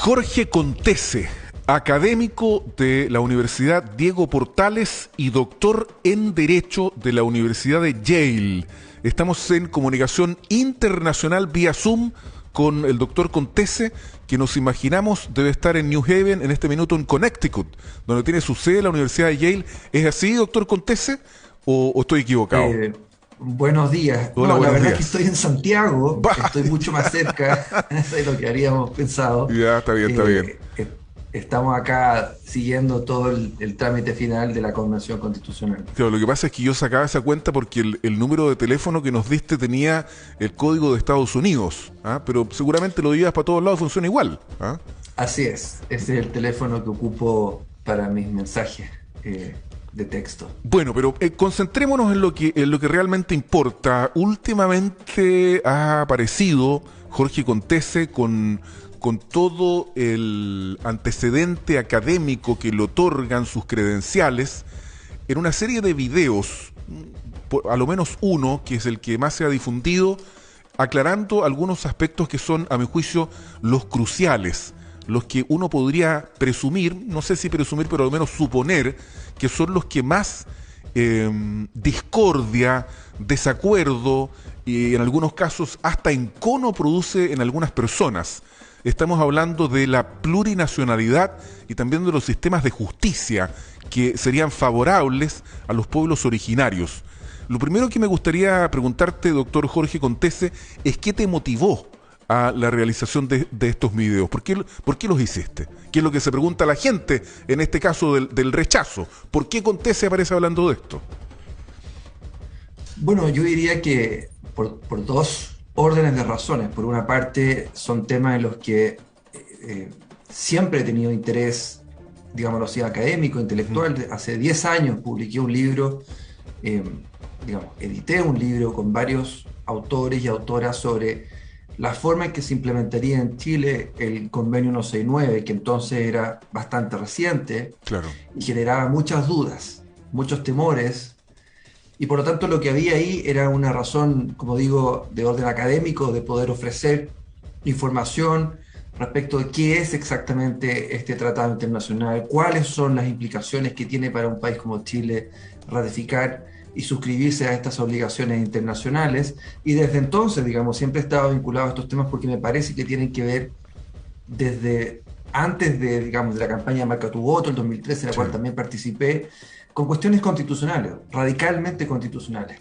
Jorge Contese, académico de la Universidad Diego Portales y doctor en Derecho de la Universidad de Yale. Estamos en comunicación internacional vía Zoom con el doctor Contese, que nos imaginamos debe estar en New Haven, en este minuto en Connecticut, donde tiene su sede la Universidad de Yale. ¿Es así, doctor Contese, o estoy equivocado? Buenos días. Hola, No, la buenos verdad días. es que estoy en Santiago, Bah. estoy mucho más cerca de lo que habríamos pensado. Ya, está bien, está bien. Estamos acá siguiendo todo el trámite final de la Convención Constitucional. Claro, lo que pasa es que yo sacaba esa cuenta porque el número de teléfono que nos diste tenía el código de Estados Unidos, ¿ah? Pero seguramente lo llevas para todos lados, funciona igual, ¿ah? Así es, ese es el teléfono que ocupo para mis mensajes de texto. Bueno, pero concentrémonos en lo que realmente importa. Últimamente ha aparecido Jorge Contese con todo el antecedente académico que le otorgan sus credenciales en una serie de videos, a lo menos uno, que es el que más se ha difundido, aclarando algunos aspectos que son, a mi juicio, los cruciales, los que uno podría presumir, no sé si presumir, pero al menos suponer, que son los que más discordia, desacuerdo y en algunos casos hasta encono produce en algunas personas. Estamos hablando de la plurinacionalidad y también de los sistemas de justicia que serían favorables a los pueblos originarios. Lo primero que me gustaría preguntarte, doctor Jorge Contese, es qué te motivó a la realización de estos videos. ¿Por qué los hiciste? ¿Qué es lo que se pregunta a la gente en este caso del rechazo? ¿Por qué Contese aparece hablando de esto? Bueno, yo diría que por dos órdenes de razones. Por una parte, son temas en los que siempre he tenido interés, digámoslo así, académico, intelectual. Hace 10 años publiqué un libro, edité un libro con varios autores y autoras sobre la forma en que se implementaría en Chile el Convenio 169, que entonces era bastante reciente, Claro. y generaba muchas dudas, muchos temores. Y por lo tanto lo que había ahí era una razón, como digo, de orden académico, de poder ofrecer información respecto de qué es exactamente este tratado internacional, cuáles son las implicaciones que tiene para un país como Chile ratificar y suscribirse a estas obligaciones internacionales. Y desde entonces, digamos, siempre he estado vinculado a estos temas porque me parece que tienen que ver desde antes de, digamos, de la campaña Marca tu Voto, el 2013, en la Sí. cual también participé, con cuestiones constitucionales, radicalmente constitucionales.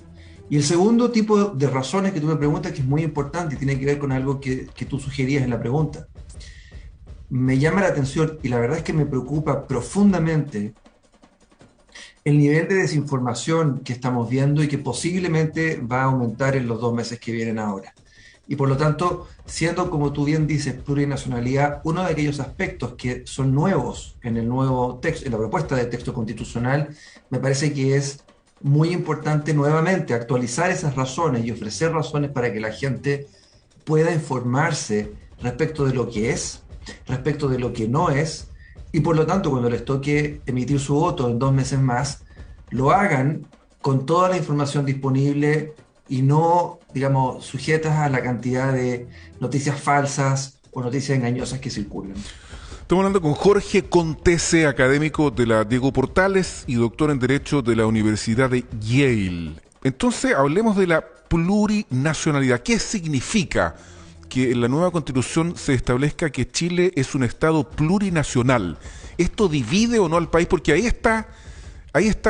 Y el segundo tipo de razones que tú me preguntas, que es muy importante y tiene que ver con algo que tú sugerías en la pregunta, me llama la atención y la verdad es que me preocupa profundamente el nivel de desinformación que estamos viendo y que posiblemente va a aumentar en los 2 meses que vienen ahora. Y por lo tanto, siendo, como tú bien dices, plurinacionalidad, uno de aquellos aspectos que son nuevos en el nuevo texto, en la propuesta de texto constitucional, me parece que es muy importante nuevamente actualizar esas razones y ofrecer razones para que la gente pueda informarse respecto de lo que es, respecto de lo que no es, y por lo tanto, cuando les toque emitir su voto en 2 meses más, lo hagan con toda la información disponible y no, digamos, sujetas a la cantidad de noticias falsas o noticias engañosas que circulan. Estamos hablando con Jorge Contese, académico de la Diego Portales y doctor en Derecho de la Universidad de Yale. Entonces, hablemos de la plurinacionalidad. ¿Qué significa que en la nueva Constitución se establezca que Chile es un Estado plurinacional? ¿Esto divide o no al país? Porque ahí está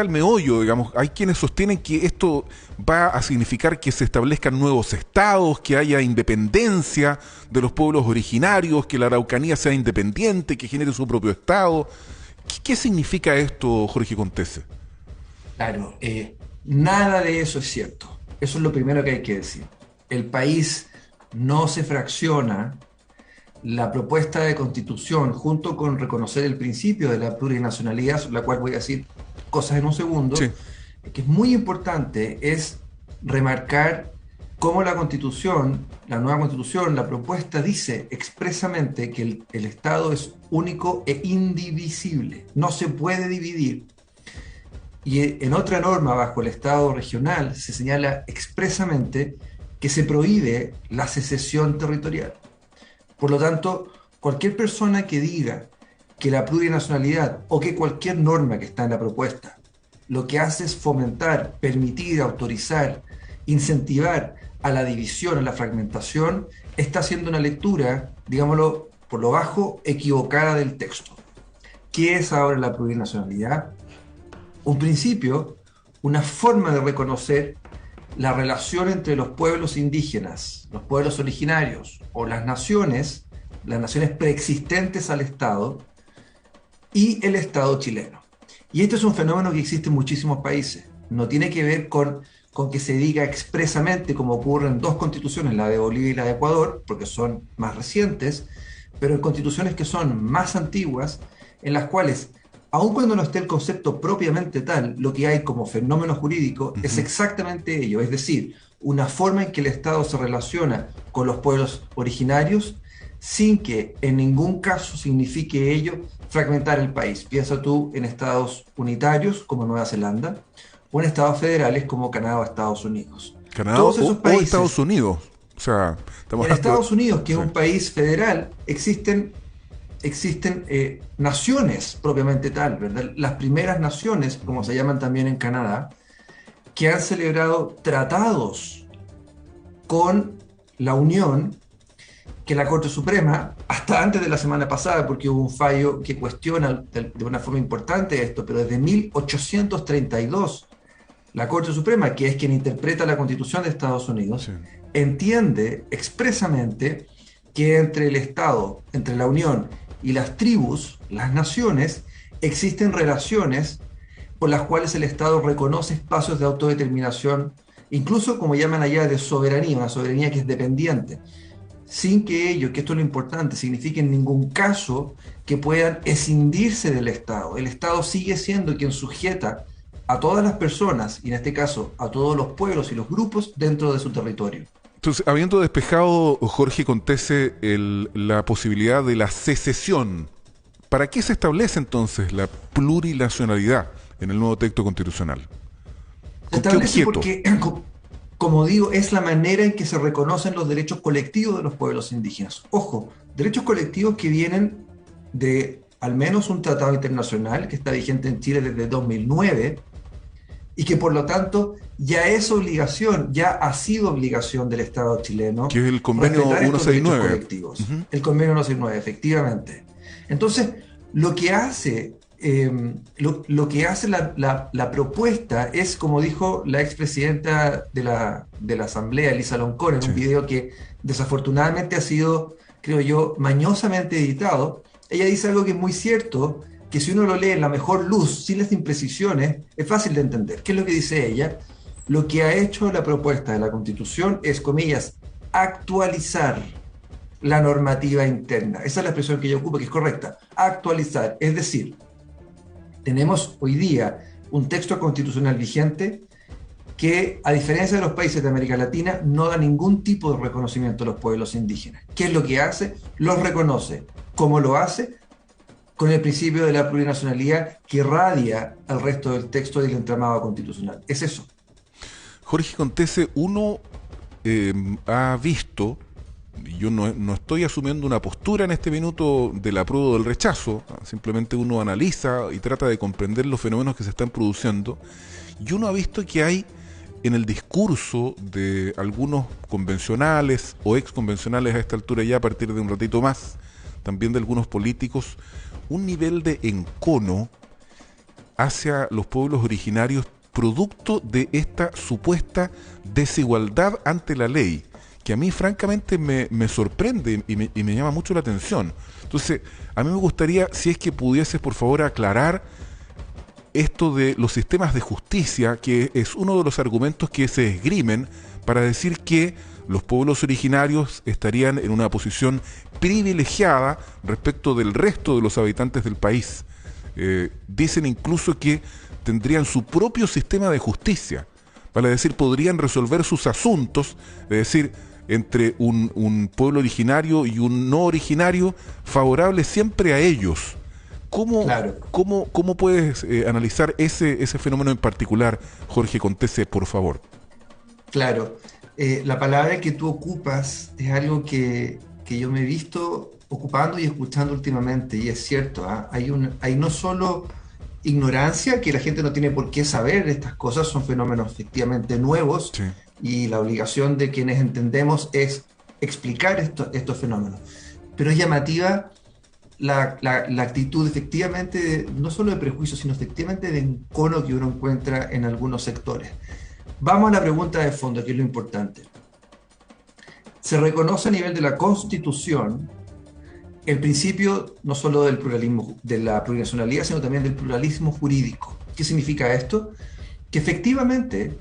el meollo, digamos. Hay quienes sostienen que esto va a significar que se establezcan nuevos estados, que haya independencia de los pueblos originarios, que la Araucanía sea independiente, que genere su propio estado. ¿Qué significa esto, Jorge Contese? Claro, nada de eso es cierto. Eso es lo primero que hay que decir. El país no se fracciona. La propuesta de constitución, junto con reconocer el principio de la plurinacionalidad, sobre la cual voy a decir cosas en un segundo, Sí. que es muy importante, es remarcar cómo la constitución, la nueva constitución, la propuesta dice expresamente que el Estado es único e indivisible, no se puede dividir. Y en otra norma bajo el Estado regional se señala expresamente que se prohíbe la secesión territorial. Por lo tanto, Cualquier persona que diga que la plurinacionalidad o que cualquier norma que está en la propuesta lo que hace es fomentar, permitir, autorizar, incentivar a la división, a la fragmentación, está haciendo una lectura, digámoslo por lo bajo, equivocada del texto. ¿Qué es ahora la plurinacionalidad? Un principio, una forma de reconocer la relación entre los pueblos indígenas, los pueblos originarios o las naciones preexistentes al Estado y el Estado chileno. Y este es un fenómeno que existe en muchísimos países. No tiene que ver con que se diga expresamente, como ocurre en dos constituciones, la de Bolivia y la de Ecuador, porque son más recientes, pero en constituciones que son más antiguas, en las cuales, aun cuando no esté el concepto propiamente tal, lo que hay como fenómeno jurídico es exactamente ello, es decir, una forma en que el Estado se relaciona con los pueblos originarios sin que en ningún caso signifique ello fragmentar el país. Piensa tú en estados unitarios como Nueva Zelanda o en estados federales como Canadá o Estados Unidos. Canadá Todos esos países, o Estados Unidos. O sea, estamos en Estados Unidos, que sí, es un país federal, existen naciones propiamente tal, ¿verdad? Las primeras naciones, como se llaman también en Canadá, que han celebrado tratados con la Unión, que la Corte Suprema, hasta antes de la semana pasada, porque hubo un fallo que cuestiona de una forma importante esto, pero desde 1832, la Corte Suprema, que es quien interpreta la Constitución de Estados Unidos, sí, entiende expresamente que entre el Estado, entre la Unión y las tribus, las naciones, existen relaciones por las cuales el Estado reconoce espacios de autodeterminación, incluso como llaman allá de soberanía, una soberanía que es dependiente, sin que ello, que esto es lo importante, signifique en ningún caso que puedan escindirse del Estado. El Estado sigue siendo quien sujeta a todas las personas, y en este caso a todos los pueblos y los grupos dentro de su territorio. Entonces, habiendo despejado, Jorge Contese, la posibilidad de la secesión, ¿para qué se establece entonces la plurinacionalidad en el nuevo texto constitucional? Se ¿Con qué establece objeto? porque, como digo, es la manera en que se reconocen los derechos colectivos de los pueblos indígenas. Ojo, derechos colectivos que vienen de al menos un tratado internacional que está vigente en Chile desde 2009 y que por lo tanto ya es obligación, ya ha sido obligación del Estado chileno Que es el convenio respetar estos derechos 169. colectivos. El convenio 169, efectivamente. Entonces, lo que hace, lo que hace la propuesta es, como dijo la expresidenta de la Asamblea, Elisa Loncón, en Sí. un video que desafortunadamente ha sido, creo yo, mañosamente editado. Ella dice algo que es muy cierto, que si uno lo lee en la mejor luz, sin las imprecisiones, es fácil de entender. ¿Qué es lo que dice ella? Lo que ha hecho la propuesta de la Constitución es, comillas, actualizar la normativa interna. Esa es la expresión que ella ocupa, que es correcta. Actualizar. Es decir, tenemos hoy día un texto constitucional vigente que, a diferencia de los países de América Latina, no da ningún tipo de reconocimiento a los pueblos indígenas. ¿Qué es lo que hace? Los reconoce. ¿Cómo lo hace? Con el principio de la plurinacionalidad que irradia al resto del texto del entramado constitucional. Es eso. Jorge Contese, uno ha visto, y yo no estoy asumiendo una postura en este minuto del apruebo o del rechazo, simplemente uno analiza y trata de comprender los fenómenos que se están produciendo, y uno ha visto que hay en el discurso de algunos convencionales o exconvencionales a esta altura ya a partir de un ratito más, también de algunos políticos, un nivel de encono hacia los pueblos originarios producto de esta supuesta desigualdad ante la ley, que a mí francamente me sorprende y me llama mucho la atención. Entonces, a mí me gustaría, si es que pudieses por favor aclarar esto de los sistemas de justicia, que es uno de los argumentos que se esgrimen para decir que los pueblos originarios estarían en una posición privilegiada respecto del resto de los habitantes del país. Dicen incluso que tendrían su propio sistema de justicia, vale decir, podrían resolver sus asuntos, es decir, entre un pueblo originario y un no originario, favorable siempre a ellos. Claro. ¿Cómo puedes analizar ese fenómeno en particular, Jorge Contese, por favor? Claro. La palabra que tú ocupas es algo que que yo me he visto ocupando y escuchando últimamente, y es cierto, ¿ah? Hay no solo ignorancia, que la gente no tiene por qué saber estas cosas, son fenómenos efectivamente nuevos, Sí. y la obligación de quienes entendemos es explicar estos fenómenos. Pero es llamativa la actitud efectivamente, no solo de prejuicio, sino efectivamente de encono que uno encuentra en algunos sectores. Vamos a la pregunta de fondo, que es lo importante. Se reconoce a nivel de la Constitución el principio no solo del pluralismo, de la plurinacionalidad, sino también del pluralismo jurídico. ¿Qué significa esto? Que efectivamente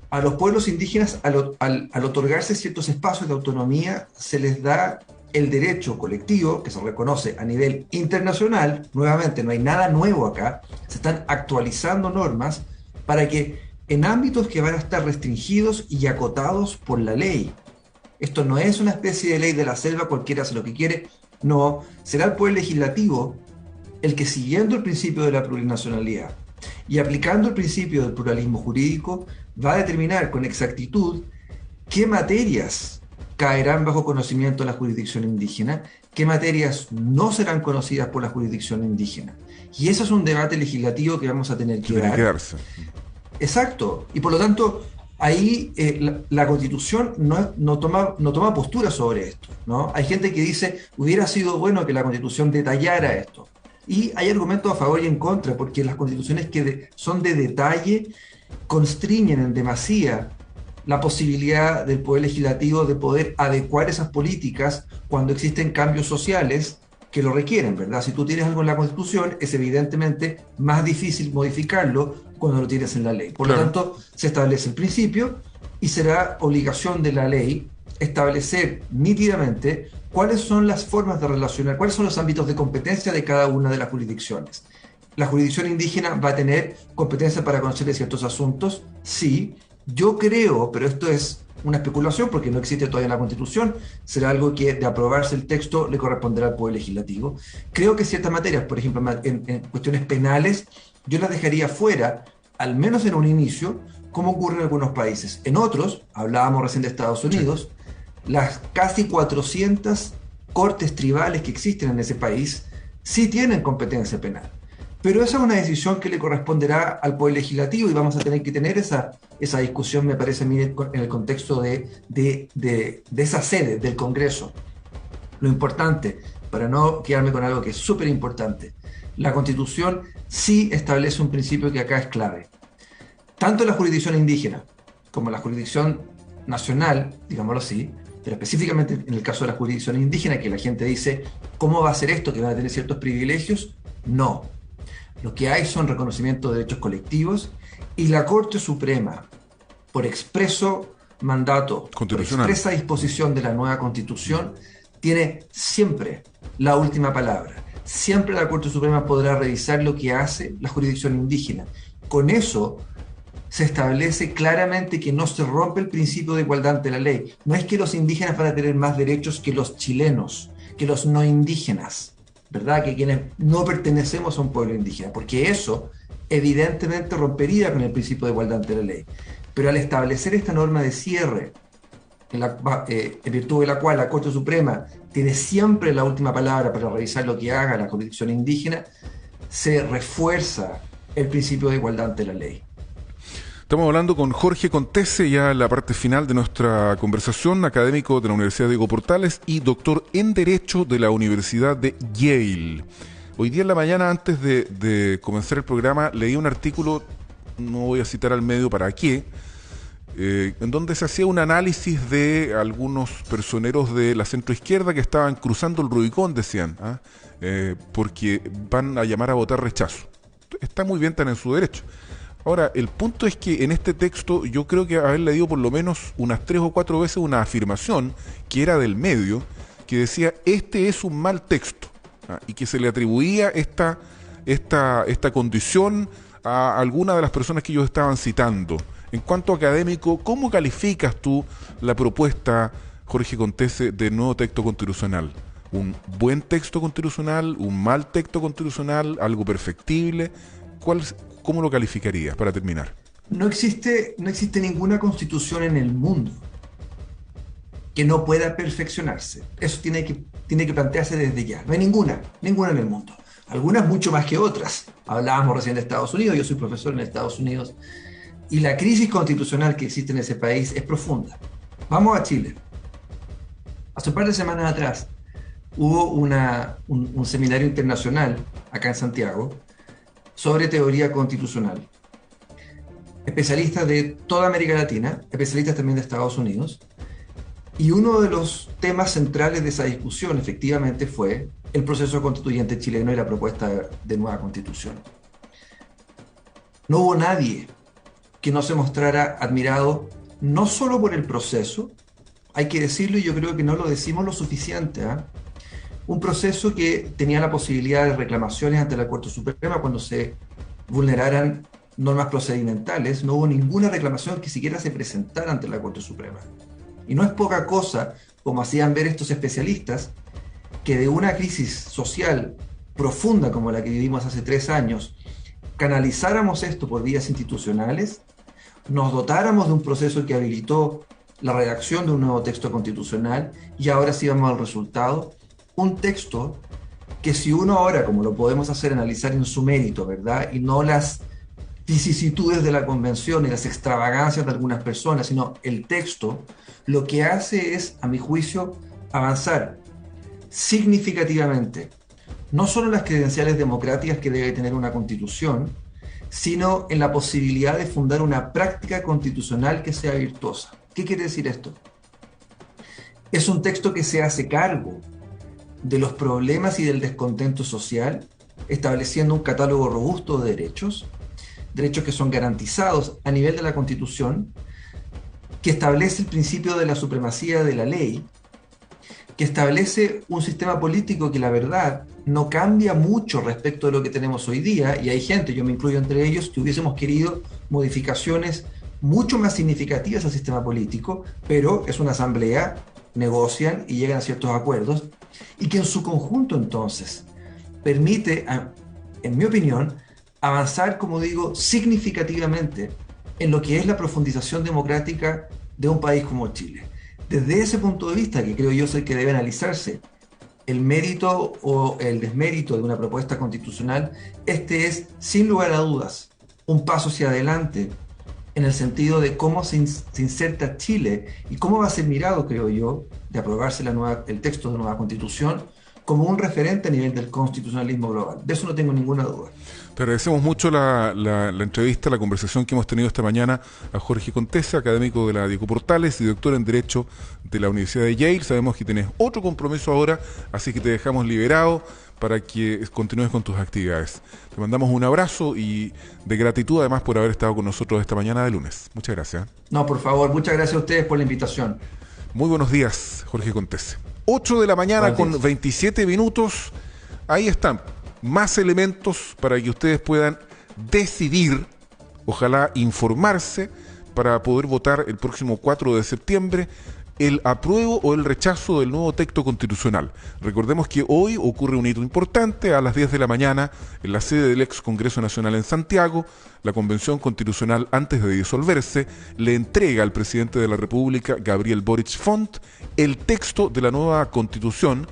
a los pueblos indígenas, al otorgarse ciertos espacios de autonomía, se les da el derecho colectivo, que se reconoce a nivel internacional. Nuevamente, no hay nada nuevo acá, se están actualizando normas para que en ámbitos que van a estar restringidos y acotados por la ley. Esto no es una especie de ley de la selva, cualquiera hace lo que quiere, no, será el Poder Legislativo el que, siguiendo el principio de la plurinacionalidad y aplicando el principio del pluralismo jurídico, va a determinar con exactitud qué materias caerán bajo conocimiento de la jurisdicción indígena, qué materias no serán conocidas por la jurisdicción indígena. Y eso es un debate legislativo que vamos a tener que dar. Quedarse. Exacto. Y por lo tanto, ahí la Constitución no toma postura sobre esto, ¿no? Hay gente que dice, hubiera sido bueno que la Constitución detallara esto. Y hay argumentos a favor y en contra, porque las constituciones que son de detalle constriñen en demasía la posibilidad del Poder Legislativo de poder adecuar esas políticas cuando existen cambios sociales que lo requieren, ¿verdad? Si tú tienes algo en la Constitución, es evidentemente más difícil modificarlo cuando lo tienes en la ley. Por lo tanto, se establece el principio y será obligación de la ley establecer nítidamente cuáles son las formas de relacionar, cuáles son los ámbitos de competencia de cada una de las jurisdicciones. ¿La jurisdicción indígena va a tener competencia para conocer de ciertos asuntos? Sí. Yo creo, pero esto es una especulación porque no existe todavía en la Constitución, será algo que, de aprobarse el texto, le corresponderá al Poder Legislativo. Creo que ciertas materias, por ejemplo, en cuestiones penales, yo las dejaría fuera, al menos en un inicio, como ocurre en algunos países. En otros, hablábamos recién de Estados Unidos, las casi 400 cortes tribales que existen en ese país sí tienen competencia penal. Pero esa es una decisión que le corresponderá al Poder Legislativo y vamos a tener que tener esa discusión, me parece a mí, en el contexto de esa sede del Congreso. Lo importante, para no quedarme con algo que es súper importante, la Constitución sí establece un principio que acá es clave. Tanto la jurisdicción indígena como la jurisdicción nacional, digámoslo así, pero específicamente en el caso de la jurisdicción indígena, que la gente dice, ¿cómo va a ser esto? ¿Que van a tener ciertos privilegios? No. Lo que hay son reconocimiento de derechos colectivos y la Corte Suprema, por expreso mandato, por expresa disposición de la nueva Constitución, tiene siempre la última palabra. Siempre la Corte Suprema podrá revisar lo que hace la jurisdicción indígena. Con eso se establece claramente que no se rompe el principio de igualdad ante la ley. No es que los indígenas van a tener más derechos que los chilenos, que los no indígenas, ¿verdad? Que quienes no pertenecemos a un pueblo indígena, porque eso evidentemente rompería con el principio de igualdad ante la ley. Pero al establecer esta norma de cierre, en virtud de la cual la Corte Suprema tiene siempre la última palabra para revisar lo que haga la jurisdicción indígena, se refuerza el principio de igualdad ante la ley. Estamos hablando con Jorge Contese, ya en la parte final de nuestra conversación, académico de la Universidad Diego Portales y doctor en Derecho de la Universidad de Yale. Hoy día en la mañana, antes de comenzar el programa, leí un artículo, no voy a citar al medio para qué, en donde se hacía un análisis de algunos personeros de la centroizquierda que estaban cruzando el Rubicón, decían, porque van a llamar a votar rechazo. Está muy bien, están en su derecho. Ahora, el punto es que en este texto yo creo que haber leído por lo menos unas 3 o 4 veces una afirmación que era del medio, que decía, este es un mal texto, y que se le atribuía esta condición a alguna de las personas que ellos estaban citando. En cuanto académico, ¿cómo calificas tú la propuesta, Jorge Contese, de nuevo texto constitucional? ¿Un buen texto constitucional? ¿Un mal texto constitucional? ¿Algo perfectible? ¿Cómo lo calificarías para terminar? No existe ninguna constitución en el mundo que no pueda perfeccionarse. Eso tiene que plantearse desde ya. No hay ninguna en el mundo. Algunas mucho más que otras. Hablábamos recién de Estados Unidos, yo soy profesor en Estados Unidos, y la crisis constitucional que existe en ese país es profunda. Vamos a Chile. Hace un par de semanas atrás hubo un seminario internacional acá en Santiago sobre teoría constitucional. Especialistas de toda América Latina, especialistas también de Estados Unidos, y uno de los temas centrales de esa discusión efectivamente fue el proceso constituyente chileno y la propuesta de nueva constitución. No hubo nadie que no se mostrara admirado, no solo por el proceso, hay que decirlo y yo creo que no lo decimos lo suficiente, ¿eh? Un proceso que tenía la posibilidad de reclamaciones ante la Corte Suprema cuando se vulneraran normas procedimentales. No hubo ninguna reclamación que siquiera se presentara ante la Corte Suprema. Y no es poca cosa, como hacían ver estos especialistas, que de una crisis social profunda como la que vivimos hace 3 años, canalizáramos esto por vías institucionales, nos dotáramos de un proceso que habilitó la redacción de un nuevo texto constitucional y ahora sí vamos al resultado. Un texto que si uno ahora, como lo podemos hacer, analizar en su mérito, ¿verdad? Y no las vicisitudes de la convención y las extravagancias de algunas personas, sino el texto, lo que hace es, a mi juicio, avanzar significativamente, no solo en las credenciales democráticas que debe tener una constitución, sino en la posibilidad de fundar una práctica constitucional que sea virtuosa. ¿Qué quiere decir esto? Es un texto que se hace cargo de los problemas y del descontento social, estableciendo un catálogo robusto de derechos que son garantizados a nivel de la Constitución, que establece el principio de la supremacía de la ley, que establece un sistema político que la verdad no cambia mucho respecto de lo que tenemos hoy día, y hay gente, yo me incluyo entre ellos, que hubiésemos querido modificaciones mucho más significativas al sistema político, pero es una asamblea, negocian y llegan a ciertos acuerdos, y que en su conjunto entonces permite, en mi opinión, avanzar, como digo, significativamente en lo que es la profundización democrática de un país como Chile. Desde ese punto de vista, que creo yo es el que debe analizarse el mérito o el desmérito de una propuesta constitucional, este es, sin lugar a dudas, un paso hacia adelante en el sentido de cómo se inserta Chile y cómo va a ser mirado, creo yo, de aprobarse el texto de nueva constitución, como un referente a nivel del constitucionalismo global. De eso no tengo ninguna duda. Te agradecemos mucho la entrevista, la conversación que hemos tenido esta mañana a Jorge Contese, académico de la Diego Portales y doctor en Derecho de la Universidad de Yale. Sabemos que tienes otro compromiso ahora, así que te dejamos liberado para que continúes con tus actividades. Te mandamos un abrazo y de gratitud además por haber estado con nosotros esta mañana de lunes. Muchas gracias. No, por favor, muchas gracias a ustedes por la invitación. Muy buenos días, Jorge Contese. 8 de la mañana con 27 minutos. Ahí están. Más elementos para que ustedes puedan decidir, ojalá informarse, para poder votar el próximo 4 de septiembre el apruebo o el rechazo del nuevo texto constitucional. Recordemos que hoy ocurre un hito importante. A las 10 de la mañana, en la sede del ex Congreso Nacional en Santiago, la Convención Constitucional, antes de disolverse, le entrega al presidente de la República, Gabriel Boric Font, el texto de la nueva Constitución,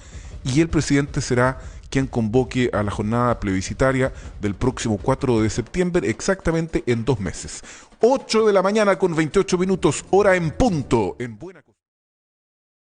y el presidente será quien convoque a la jornada plebiscitaria del próximo 4 de septiembre, exactamente en 2 meses. 8 de la mañana con 28 minutos, hora en punto, en buena